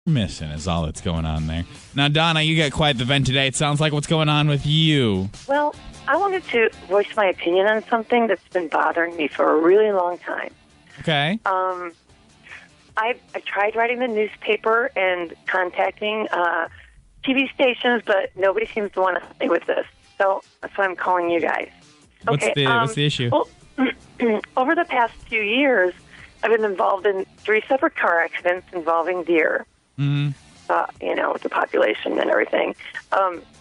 missing is all that's going on there. Now, Donna, you got quite the vent today. It sounds like what's going on with you. Well, I wanted to voice my opinion on something that's been bothering me for a really long time. Okay. I tried writing the newspaper and contacting TV stations, but nobody seems to want to help me with this. So that's why I'm calling you guys. What's the issue? Well, over the past few years, I've been involved in 3 separate car accidents involving deer. Mm-hmm. With the population and everything.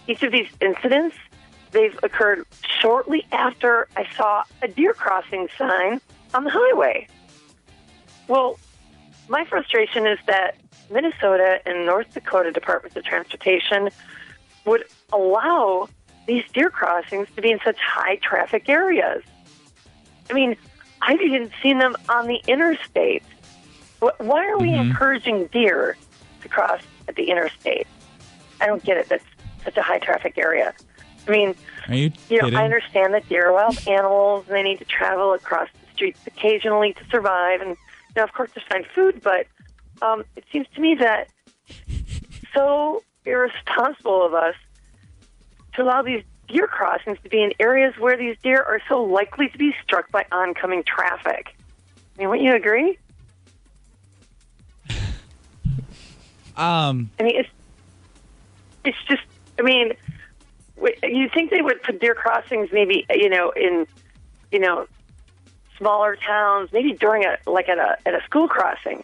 Each of these incidents, they've occurred shortly after I saw a deer crossing sign on the highway. Well, my frustration is that Minnesota and North Dakota Departments of Transportation would allow these deer crossings to be in such high traffic areas. I mean, I've even seen them on the interstate. Why are we encouraging deer to cross at the interstate? I don't get it. That's such a high traffic area. I mean, are you kidding? I understand that deer are wild animals and they need to travel across the streets occasionally to survive and, of course, to find food, but it seems to me that so irresponsible of us to allow these deer crossings to be in areas where these deer are so likely to be struck by oncoming traffic. I mean, wouldn't you agree? I mean, it's just, I mean, you think they would put deer crossings maybe, in, smaller towns, maybe during at a school crossing.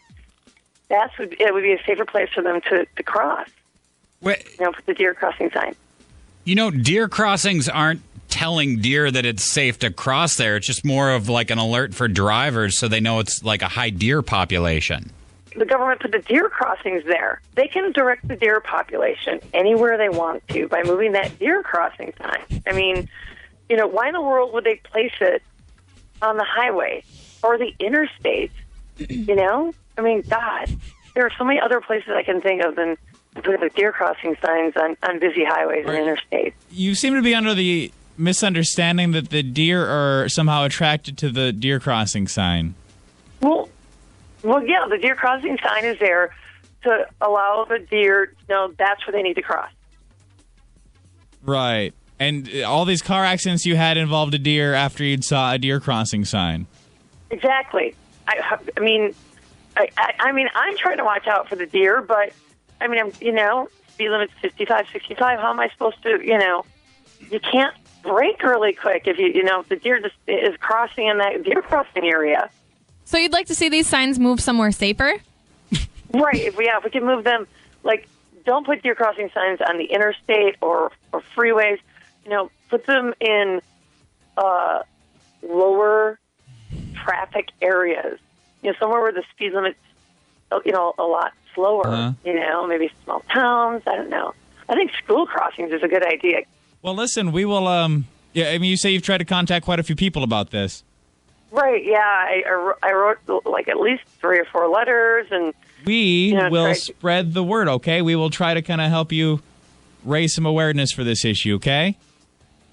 It would be a safer place for them to cross. Wait. Put the deer crossing sign. Deer crossings aren't telling deer that it's safe to cross there. It's just more of like an alert for drivers so they know it's like a high deer population. The government put the deer crossings there. They can direct the deer population anywhere they want to by moving that deer crossing sign. I mean, why in the world would they place it on the highway or the interstate? I mean, God, there are so many other places I can think of than putting the deer crossing signs on busy highways and interstates. You seem to be under the misunderstanding that the deer are somehow attracted to the deer crossing sign. Well, yeah, the deer crossing sign is there to allow the deer to know that's where they need to cross. Right. And all these car accidents you had involved a deer after you'd saw a deer crossing sign. Exactly. I mean, I'm trying to watch out for the deer, but, I mean, speed limit's 55, 65. How am I supposed to, you can't brake really quick if if the deer just is crossing in that deer crossing area. So you'd like to see these signs move somewhere safer? Right. If we could move them, don't put deer crossing signs on the interstate or freeways. Put them in lower traffic areas. Somewhere where the speed limit's, a lot slower. Uh-huh. Maybe small towns. I don't know. I think school crossings is a good idea. Well, listen, we will. You say you've tried to contact quite a few people about this. Right, yeah. I wrote at least 3 or 4 letters, and we will spread the word, okay? We will try to kind of help you raise some awareness for this issue, okay?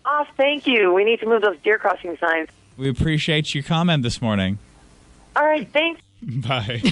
Oh, thank you. We need to move those deer crossing signs. We appreciate your comment this morning. All right, thanks. Bye.